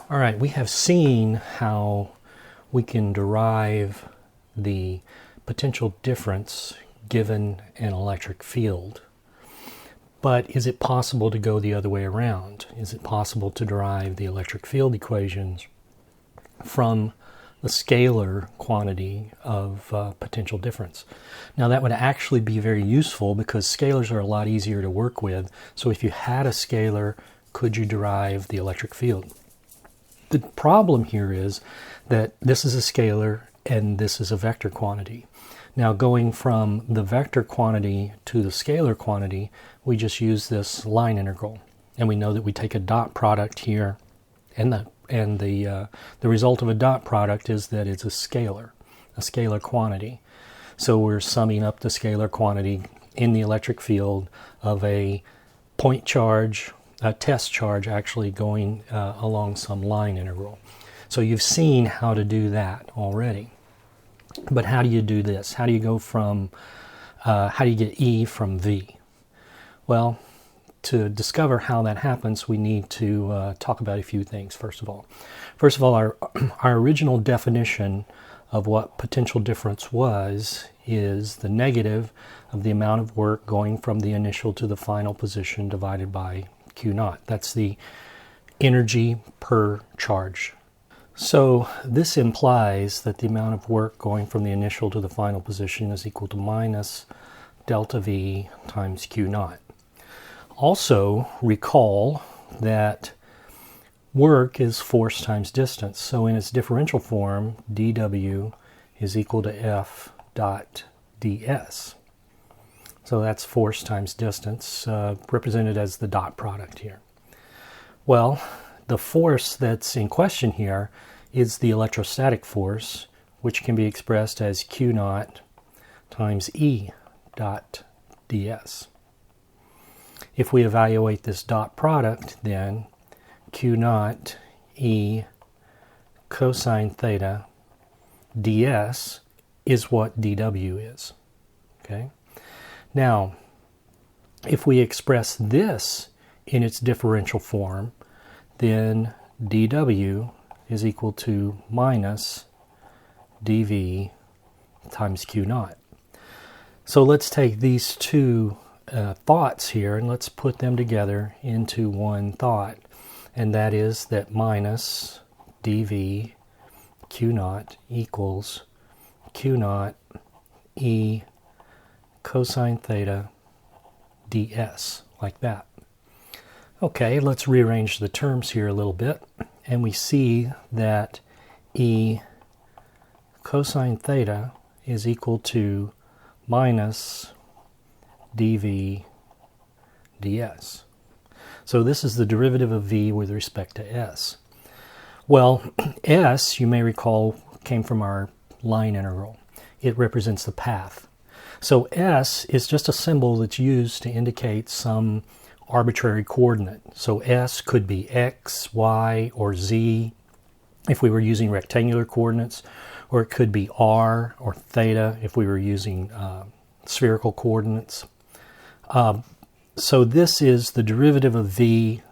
All right, we have seen how we can derive the potential difference given an electric field. But is it possible to go the other way around? Is it possible to derive the electric field equations from the scalar quantity of potential difference? Now that would actually be very useful because scalars are a lot easier to work with. So if you had a scalar, could you derive the electric field? The problem here is that this is a scalar and this is a vector quantity. Now going from the vector quantity to the scalar quantity, we just use this line integral. And we know that we take a dot product here, and the result of a dot product is that it's a scalar quantity. So we're summing up the scalar quantity in the electric field of a point charge, a test charge actually going along some line integral. So you've seen how to do that already. But how do you do this? How do you go from, how do you get E from V? Well, to discover how that happens, we need to talk about a few things, first of all. First of all, our original definition of what potential difference was is the negative of the amount of work going from the initial to the final position divided by Q naught. That's the energy per charge. So this implies that the amount of work going from the initial to the final position is equal to minus delta V times Q naught. Also recall that work is force times distance. So in its differential form, dW is equal to F dot ds. So that's force times distance, represented as the dot product here. Well, the force that's in question here is the electrostatic force, which can be expressed as Q naught times E dot ds. If we evaluate this dot product, then Q naught E cosine theta ds is what dW is. Okay? Now, if we express this in its differential form, then dW is equal to minus dV times Q naught. So let's take these two thoughts here and let's put them together into one thought. And that is that minus dV Q naught equals Q naught E cosine theta ds, like that. Okay, let's rearrange the terms here a little bit, and we see that E cosine theta is equal to minus dV ds. So this is the derivative of V with respect to S. Well, S, you may recall, came from our line integral. It represents the path. So S is just a symbol that's used to indicate some arbitrary coordinate. So S could be X, Y, or Z if we were using rectangular coordinates, or it could be R or theta if we were using spherical coordinates. So this is the derivative of V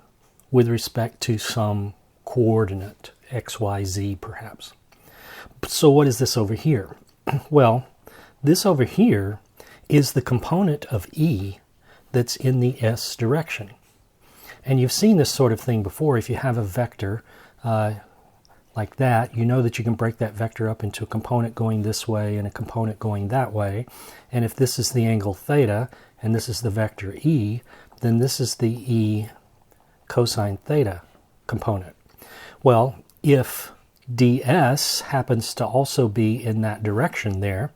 with respect to some coordinate, X, Y, Z perhaps. So what is this over here? Well, this over here is the component of E that's in the S direction. And you've seen this sort of thing before. If you have a vector like that, you know that you can break that vector up into a component going this way and a component going that way. And if this is the angle theta and this is the vector E, then this is the E cosine theta component. Well, if ds happens to also be in that direction there,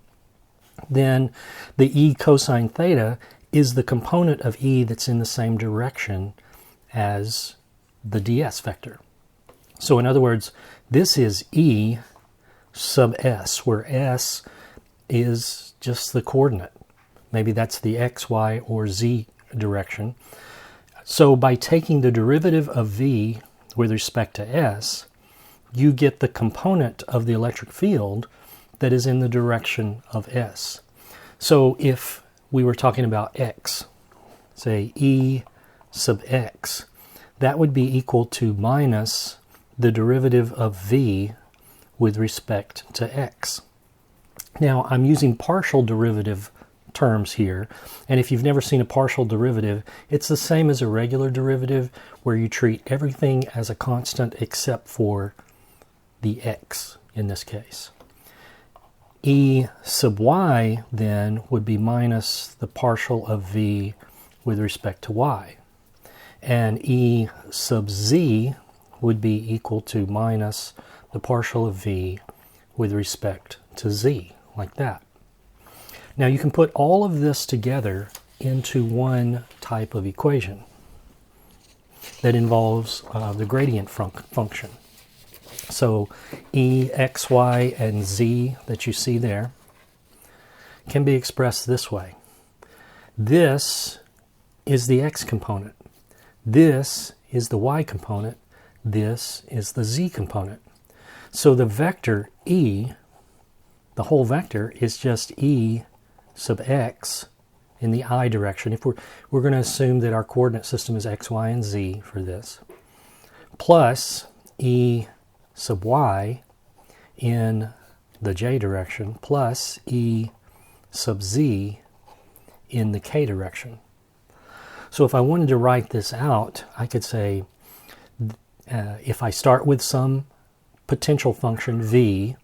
then the E cosine theta is the component of E that's in the same direction as the ds vector. So in other words, this is E sub S, where S is just the coordinate. Maybe that's the X, Y, or Z direction. So by taking the derivative of V with respect to S, you get the component of the electric field that is in the direction of S. So if we were talking about X, say E sub X, that would be equal to minus the derivative of v with respect to x. Now, I'm using partial derivative terms here, and if you've never seen a partial derivative, it's the same as a regular derivative where you treat everything as a constant except for the x in this case. E sub y then would be minus the partial of v with respect to y, and E sub z would be equal to minus the partial of v with respect to z, like that. Now you can put all of this together into one type of equation that involves the gradient function. So E, x, y, and z that you see there can be expressed this way. This is the x component. This is the y component. This is the z component. So the vector E, the whole vector, is just E sub x in the I direction. If we're going to assume that our coordinate system is x, y, and z for this, plus E sub y in the j direction, plus E sub z in the k direction. So if I wanted to write this out, I could say if I start with some potential function v,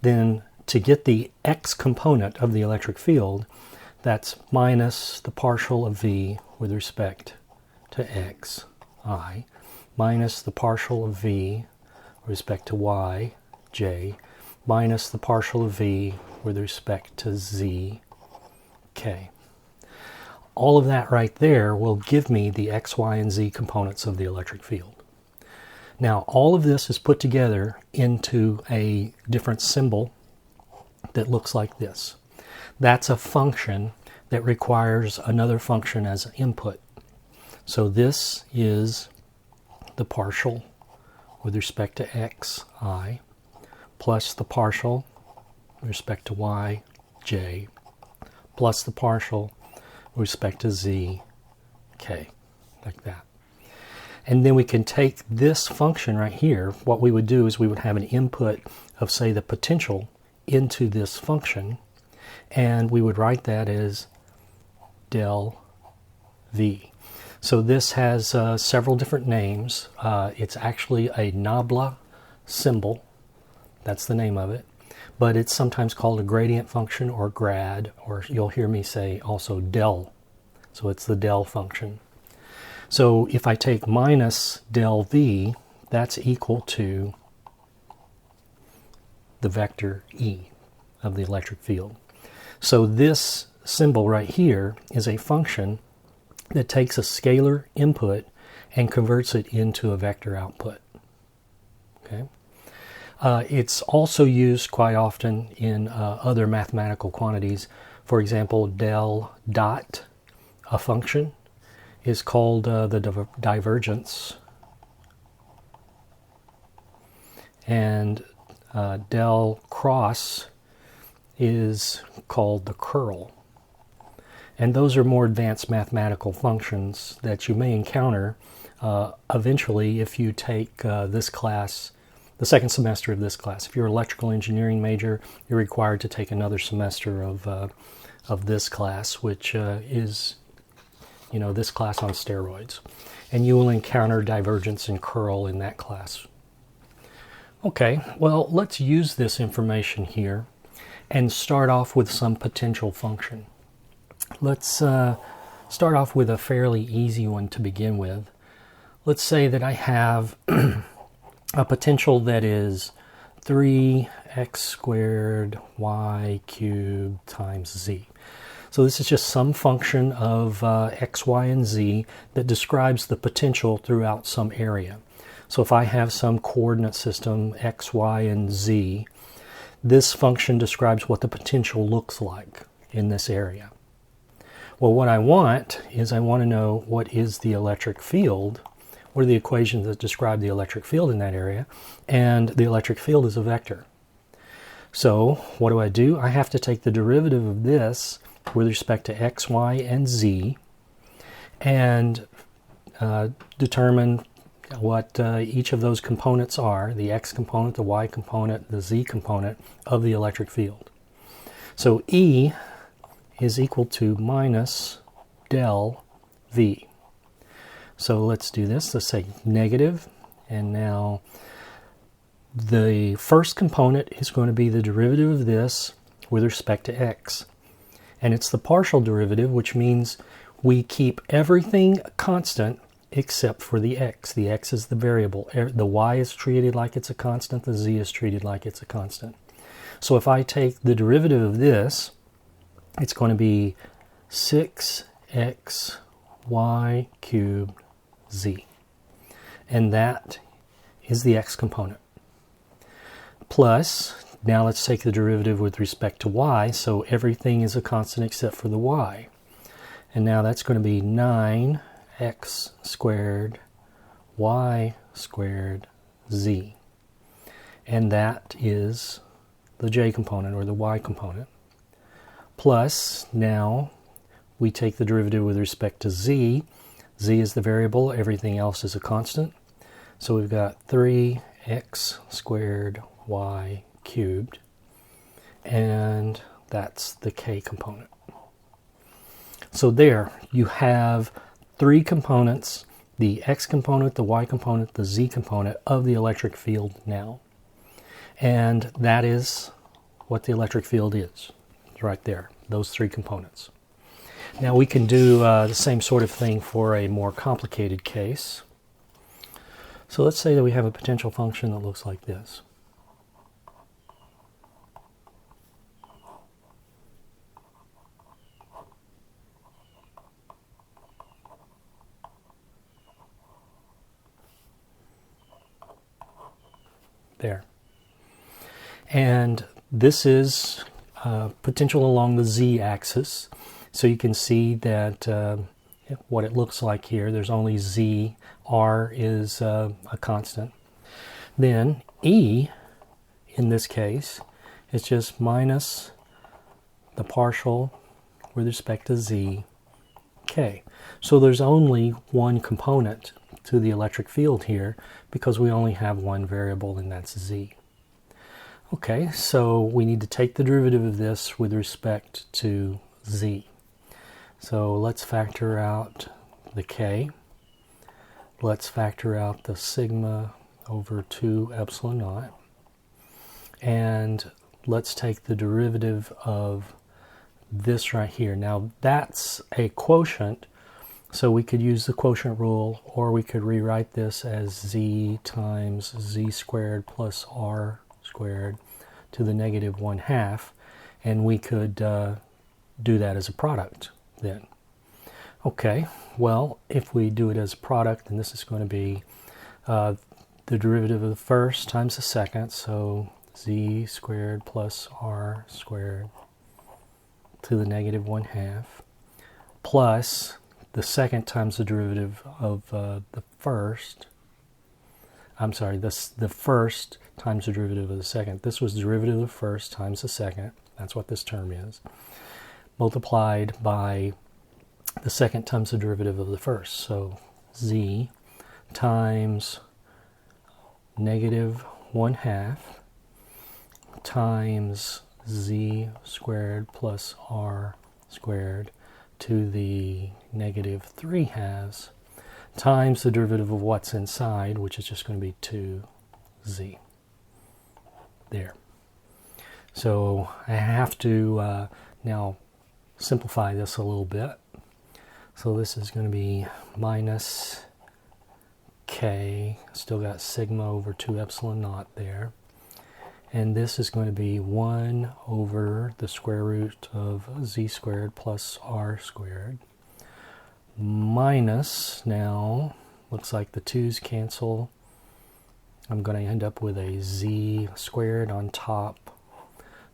then to get the x component of the electric field, that's minus the partial of v with respect to x, I, minus the partial of v with respect to y, j, minus the partial of v with respect to z, k. All of that right there will give me the x, y, and z components of the electric field. Now, all of this is put together into a different symbol that looks like this. That's a function that requires another function as an input. So this is the partial with respect to x, I, plus the partial with respect to y, j, plus the partial with respect to z, k, like that. And then we can take this function right here. What we would do is we would have an input of, say, the potential into this function, and we would write that as del V. So this has several different names. It's actually a nabla symbol. That's the name of it. But it's sometimes called a gradient function or grad, or you'll hear me say also del. So it's the del function. So if I take minus del V, that's equal to the vector E of the electric field. So this symbol right here is a function that takes a scalar input and converts it into a vector output. Okay. It's also used quite often in other mathematical quantities. For example, del dot, a function, is called the divergence, and del cross is called the curl. And those are more advanced mathematical functions that you may encounter eventually if you take this class, the second semester of this class. If you're an electrical engineering major, you're required to take another semester of this class, which is, you know, this class on steroids. And you will encounter divergence and curl in that class. Okay, well, let's use this information here and start off with some potential function. Let's start off with a fairly easy one to begin with. Let's say that I have a potential that is 3x squared y cubed times z. So this is just some function of x, y, and z that describes the potential throughout some area. So if I have some coordinate system, x, y, and z, this function describes what the potential looks like in this area. Well, what I want is I want to know what is the electric field, what are the equations that describe the electric field in that area, and the electric field is a vector. So what do? I have to take the derivative of this with respect to x, y, and z, and determine what each of those components are, the x component, the y component, the z component of the electric field. So E is equal to minus del V. So let's do this. Let's say negative, and now the first component is going to be the derivative of this with respect to x. And it's the partial derivative, which means we keep everything constant except for the x. The x is the variable. The y is treated like it's a constant. The z is treated like it's a constant. So if I take the derivative of this, it's going to be 6xy cubed z. And that is the x component. Plus, now let's take the derivative with respect to y, so everything is a constant except for the y. And now that's going to be 9x squared y squared z. And that is the j component, or the y component. Plus, now we take the derivative with respect to z. Z is the variable, everything else is a constant. So we've got 3x squared y cubed, and that's the k component. So there you have three components, the x component, the y component, the z component of the electric field now. And that is what the electric field is. It's right there, those three components. Now we can do the same sort of thing for a more complicated case. So let's say that we have a potential function that looks like this. There. And this is potential along the z-axis. So you can see that what it looks like here, there's only z, r is a constant. Then E, in this case, is just minus the partial with respect to z, k. So there's only one component to the electric field here because we only have one variable, and that's z. Okay, so we need to take the derivative of this with respect to z. So let's factor out the k. Let's factor out the sigma over 2 epsilon naught. And let's take the derivative of this right here. Now that's a quotient, so we could use the quotient rule, or we could rewrite this as z times z squared plus r squared to the negative 1/2, and we could do that as a product then. Okay, well, if we do it as a product, then this is going to be the derivative of the first times the second, so z squared plus r squared to the negative 1/2, plus the second times the derivative of the first. I'm sorry, the first times the derivative of the second. This was the derivative of the first times the second. That's what this term is. Multiplied by the second times the derivative of the first. So z times negative 1/2 times z squared plus r squared to the negative 3/2 times the derivative of what's inside, which is just going to be 2z. There. So I have to now simplify this a little bit. So this is going to be minus k, still got sigma over 2 epsilon naught there. And this is going to be 1 over the square root of z squared plus r squared. Minus, now, looks like the 2's cancel. I'm going to end up with a z squared on top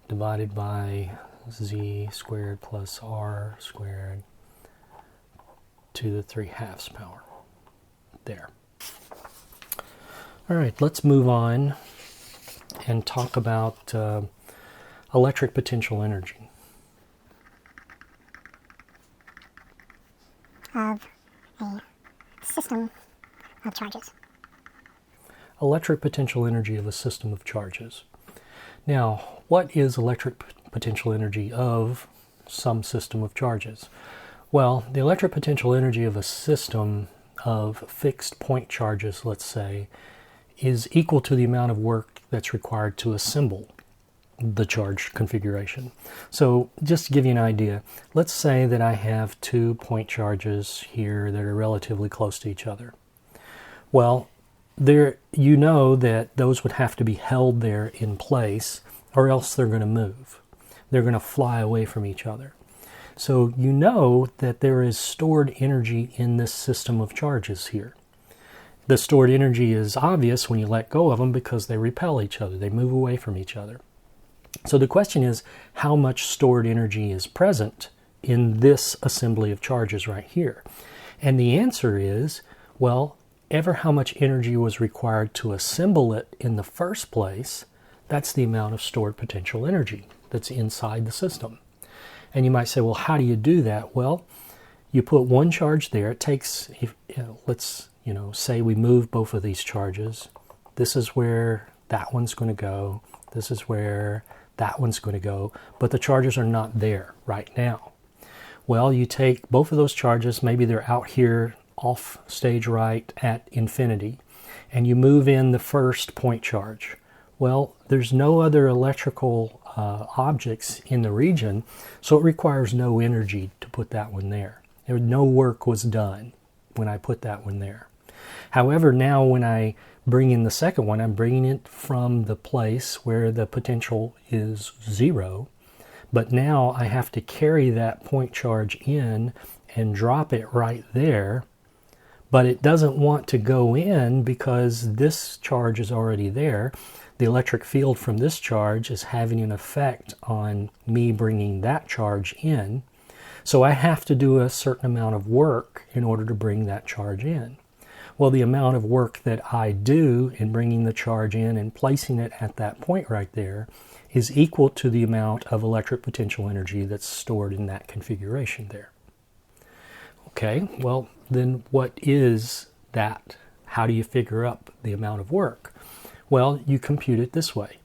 divided by z squared plus r squared to the 3/2 power. There. All right, let's move on and talk about electric potential energy. Of a system of charges. electric potential energy of a system of charges. Now, what is electric potential energy of some system of charges? Well, the electric potential energy of a system of fixed point charges, let's say, is equal to the amount of work that's required to assemble the charge configuration. So just to give you an idea, let's say that I have 2 point charges here that are relatively close to each other. Well, you know that those would have to be held there in place, or else they're going to move. They're going to fly away from each other. So you know that there is stored energy in this system of charges here. The stored energy is obvious when you let go of them because they repel each other. They move away from each other. So the question is, how much stored energy is present in this assembly of charges right here? And the answer is, well, ever how much energy was required to assemble it in the first place, that's the amount of stored potential energy that's inside the system. And you might say, well, how do you do that? Well, you put one charge there. It takes, let's say we move both of these charges. This is where that one's going to go. This is where that one's going to go, but the charges are not there right now. Well, you take both of those charges, maybe they're out here off stage right at infinity, and you move in the first point charge. Well, there's no other electrical objects in the region, so it requires no energy to put that one there. No work was done when I put that one there. However, now when I bring in the second one, I'm bringing it from the place where the potential is 0, but now I have to carry that point charge in and drop it right there, but it doesn't want to go in because this charge is already there. The electric field from this charge is having an effect on me bringing that charge in, so I have to do a certain amount of work in order to bring that charge in. Well, the amount of work that I do in bringing the charge in and placing it at that point right there is equal to the amount of electric potential energy that's stored in that configuration there. Okay, well, then what is that? How do you figure up the amount of work? Well, you compute it this way.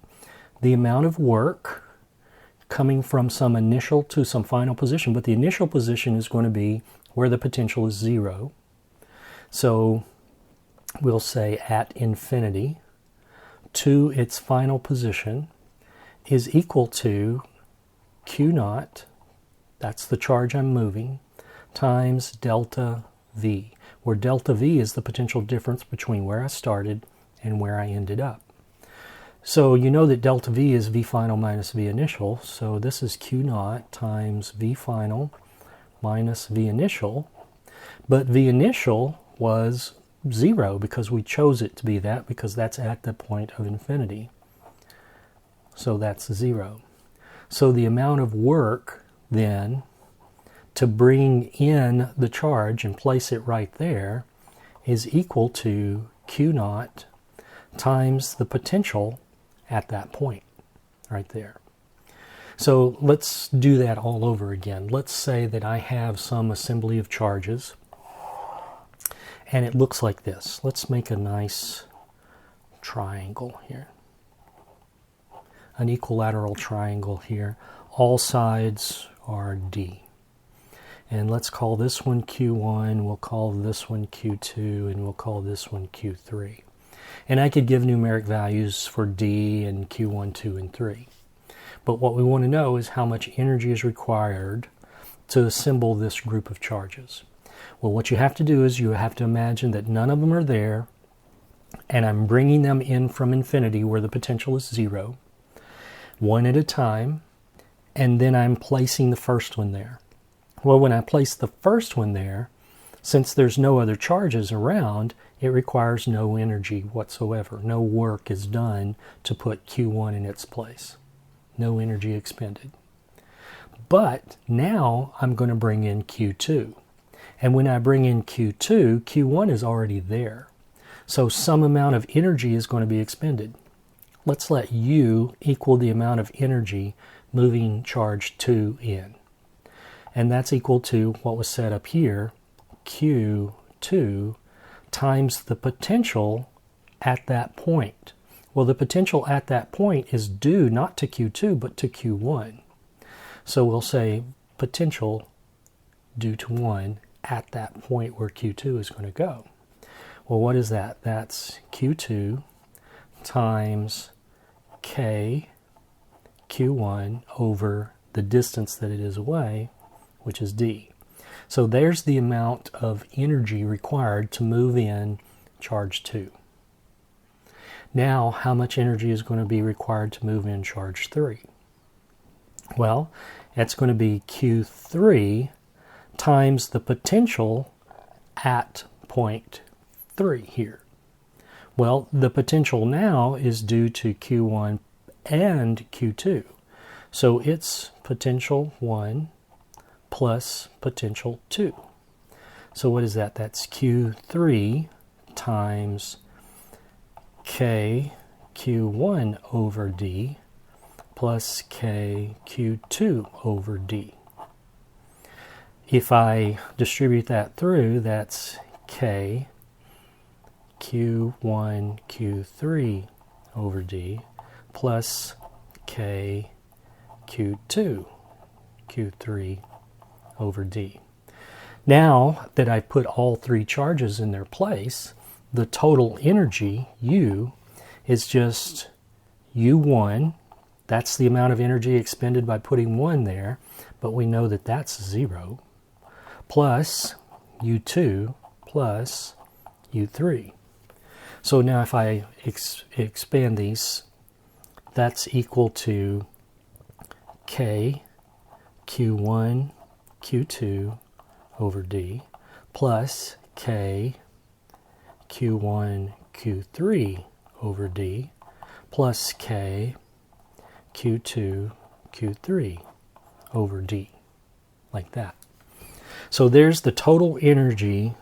The amount of work coming from some initial to some final position, but the initial position is going to be where the potential is 0. So we'll say at infinity to its final position is equal to Q naught, that's the charge I'm moving, times delta V, where delta V is the potential difference between where I started and where I ended up. So you know that delta V is V final minus V initial, so this is Q naught times V final minus V initial, but V initial was 0 because we chose it to be that because that's at the point of infinity. So that's 0. So the amount of work then to bring in the charge and place it right there is equal to Q naught times the potential at that point right there. So let's do that all over again. Let's say that I have some assembly of charges and it looks like this. Let's make a nice triangle here. An equilateral triangle here. All sides are D. And let's call this one Q1, we'll call this one Q2, and we'll call this one Q3. And I could give numeric values for D and Q1, 2, and 3. But what we want to know is how much energy is required to assemble this group of charges. Well, what you have to do is you have to imagine that none of them are there, and I'm bringing them in from infinity where the potential is 0, one at a time, and then I'm placing the first one there. Well, when I place the first one there, since there's no other charges around, it requires no energy whatsoever. No work is done to put Q1 in its place. No energy expended. But now I'm going to bring in Q2. And when I bring in Q2, Q1 is already there. So some amount of energy is going to be expended. Let's let U equal the amount of energy moving charge 2 in. And that's equal to what was set up here, Q2 times the potential at that point. Well, the potential at that point is due not to Q2 but to Q1. So we'll say potential due to 1 at that point where Q2 is going to go. Well, what is that? That's Q2 times K Q1 over the distance that it is away, which is D. So there's the amount of energy required to move in charge 2. Now, how much energy is going to be required to move in charge 3? Well, it's going to be Q3 times the potential at point 3 here. Well, the potential now is due to Q1 and Q2. So it's potential 1 plus potential 2. So what is that? That's Q3 times K Q1 over D plus K Q2 over D. If I distribute that through, that's K Q1 Q3 over D plus K Q2 Q3 over D. Now that I put all three charges in their place, the total energy, U, is just U1. That's the amount of energy expended by putting 1 there, but we know that that's 0, plus U2 plus U3. So now if I expand these, that's equal to K Q1 Q2 over D plus K Q1 Q3 over D plus K Q2 Q3 over D, like that. So there's the total energy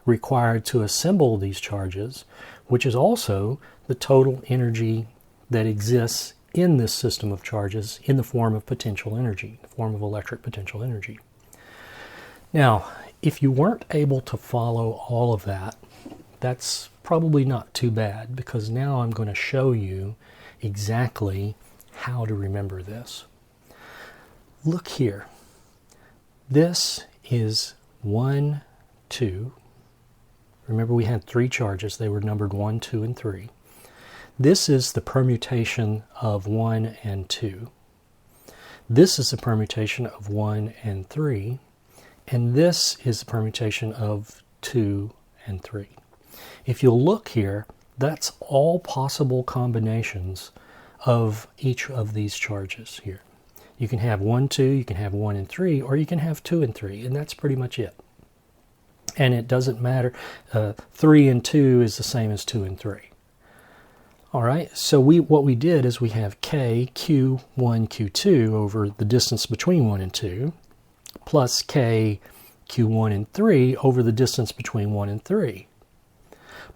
required to assemble these charges, which is also the total energy that exists in this system of charges in the form of potential energy, the form of electric potential energy. Now, if you weren't able to follow all of that, that's probably not too bad, because now I'm going to show you exactly how to remember this. Look here. This is 1, 2. Remember, we had 3 charges. They were numbered 1, 2, and 3. This is the permutation of 1 and 2. This is the permutation of 1 and 3. And this is the permutation of 2 and 3. If you'll look here, that's all possible combinations of each of these charges here. You can have 1, 2, you can have 1 and 3, or you can have 2 and 3, and that's pretty much it. And it doesn't matter. 3 and 2 is the same as 2 and 3. All right, so what we did is we have K Q1 Q2 over the distance between 1 and 2 plus K Q1 and 3 over the distance between 1 and 3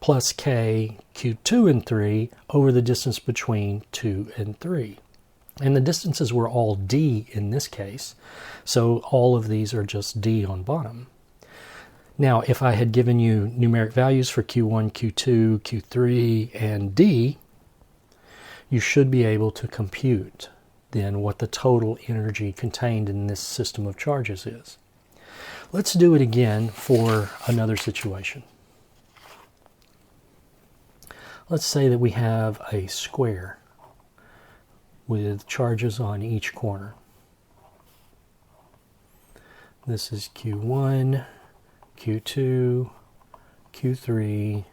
plus K Q2 and 3 over the distance between 2 and 3. And the distances were all D in this case, so all of these are just D on bottom. Now, if I had given you numeric values for Q1, Q2, Q3, and D, you should be able to compute then what the total energy contained in this system of charges is. Let's do it again for another situation. Let's say that we have a square with charges on each corner. This is Q1, Q2, Q3,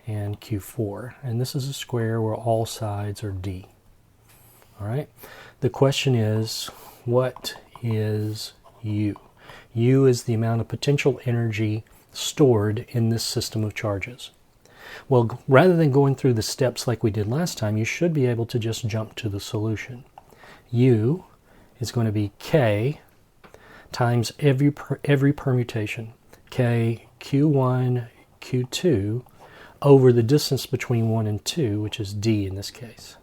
and Q4. And this is a square where all sides are D. All right. The question is, what is U? U is the amount of potential energy stored in this system of charges. Well, rather than going through the steps like we did last time, you should be able to just jump to the solution. U is going to be K times every permutation. K Q1, Q2 over the distance between 1 and 2, which is D in this case,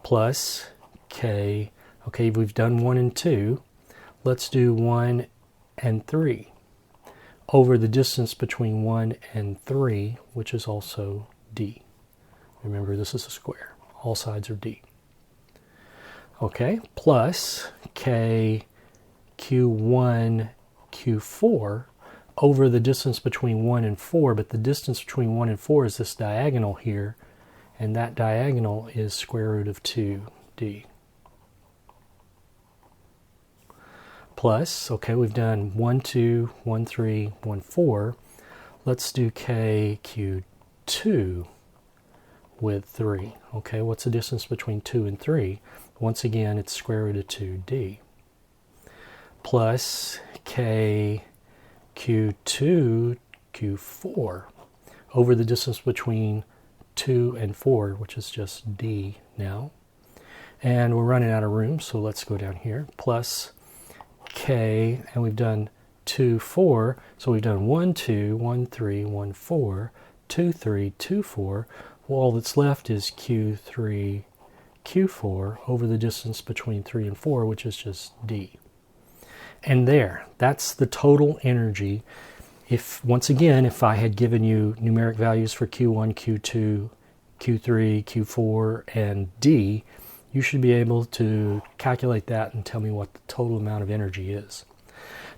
plus K, okay, we've done 1 and 2, let's do 1 and 3, over the distance between 1 and 3, which is also d. Remember, this is a square. All sides are d. Okay, plus k q1 q4 over the distance between 1 and 4, but the distance between 1 and 4 is this diagonal here, and that diagonal is square root of 2d. Plus, okay, we've done 1, 2, 1, 3, 1, 4. Let's do k q2 with 3. Okay, what's the distance between 2 and 3? Once again, it's square root of 2d. Plus k q2 q4 over the distance between 2 and 4, which is just d now. And we're running out of room, so let's go down here. Plus k, and we've done 2, 4, so we've done 1, 2, 1, 3, 1, 4, 2, 3, 2, 4. Well, all that's left is q3, q4 over the distance between 3 and 4, which is just d. And there, that's the total energy. If, once again, if I had given you numeric values for q1, q2, q3, q4, and d, you should be able to calculate that and tell me what the total amount of energy is.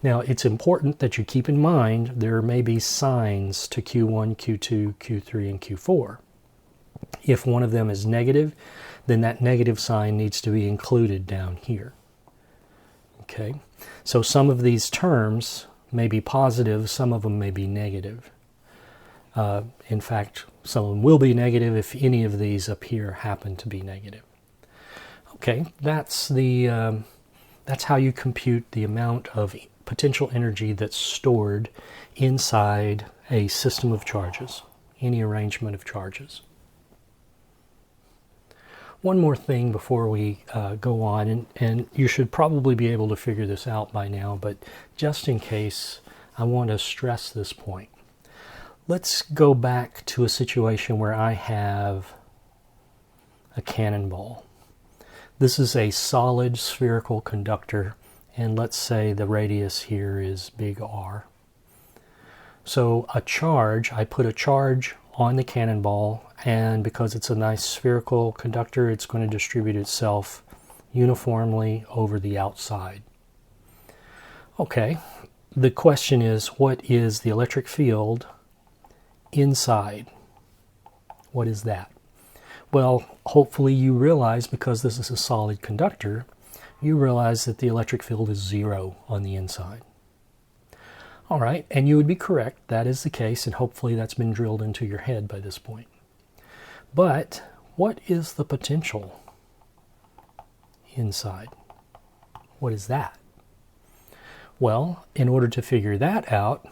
Now, it's important that you keep in mind there may be signs to q1, q2, q3, and q4. If one of them is negative, then that negative sign needs to be included down here. Okay, so some of these terms may be positive, some of them may be negative. In fact, some of them will be negative if any of these up here happen to be negative. Okay, that's how you compute the amount of potential energy that's stored inside a system of charges, any arrangement of charges. One more thing before we go on, and you should probably be able to figure this out by now, but just in case, I want to stress this point. Let's go back to a situation where I have a cannonball. This is a solid spherical conductor, and let's say the radius here is big R. So a charge, I put a charge on the cannonball, and because it's a nice spherical conductor, it's going to distribute itself uniformly over the outside. Okay, the question is, what is the electric field inside? What is that? Well, hopefully you realize, because this is a solid conductor, you realize that the electric field is 0 on the inside. All right, and you would be correct. That is the case, and hopefully that's been drilled into your head by this point. But what is the potential inside? What is that? Well, in order to figure that out,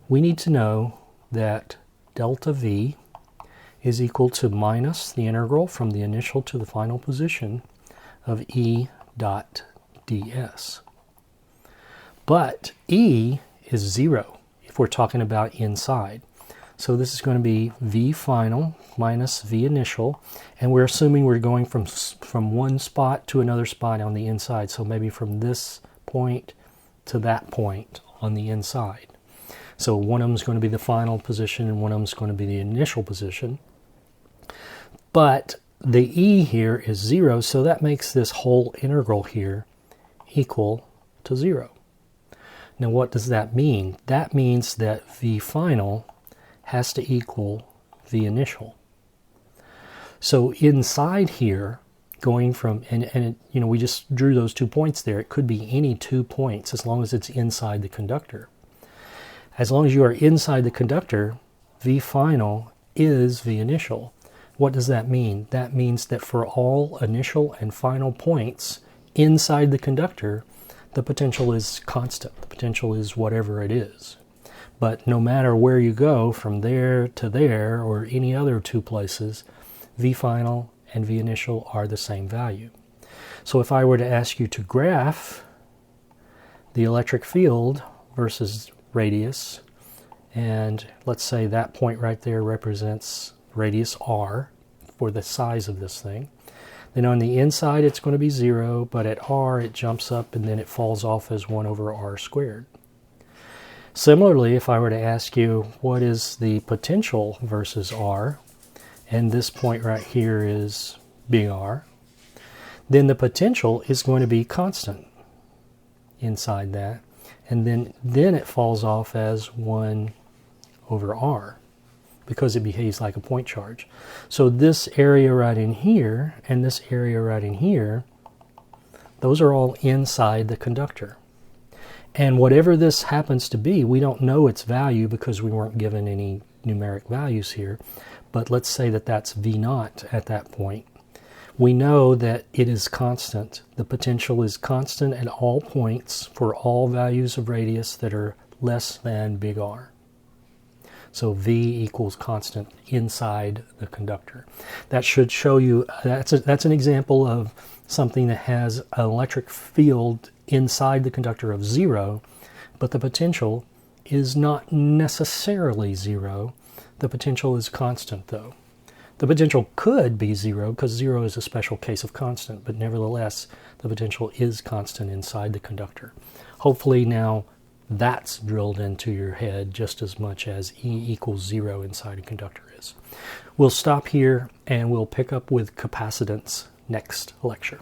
we need to know that delta V is equal to minus the integral from the initial to the final position of E dot ds. But E is 0 if we're talking about inside. So this is going to be V final minus V initial, and we're assuming we're going from one spot to another spot on the inside, so maybe from this point to that point on the inside. So one of them is going to be the final position and one of them is going to be the initial position. But the E here is 0, so that makes this whole integral here equal to 0. Now what does that mean? That means that V final has to equal V initial. So inside here, going from, we just drew those 2 points there. It could be any 2 points as long as it's inside the conductor. As long as you are inside the conductor, V final is V initial. What does that mean? That means that for all initial and final points inside the conductor, the potential is constant. The potential is whatever it is. But no matter where you go, from there to there, or any other 2 places, V final and V initial are the same value. So if I were to ask you to graph the electric field versus radius, and let's say that point right there represents radius r for the size of this thing, then on the inside it's going to be 0, but at r it jumps up and then it falls off as 1 over r squared. Similarly, if I were to ask you what is the potential versus r, and this point right here is big R, then the potential is going to be constant inside that, and then it falls off as 1 over R because it behaves like a point charge. So this area right in here and this area right in here, those are all inside the conductor. And whatever this happens to be, we don't know its value because we weren't given any numeric values here, but let's say that that's V0 at that point. We know that it is constant. The potential is constant at all points for all values of radius that are less than big R. So V equals constant inside the conductor. That should show you, that's an example of something that has an electric field inside the conductor of 0, but the potential is not necessarily 0. The potential is constant though. The potential could be 0 because 0 is a special case of constant, but nevertheless the potential is constant inside the conductor. Hopefully now that's drilled into your head just as much as E equals 0 inside a conductor is. We'll stop here and we'll pick up with capacitance next lecture.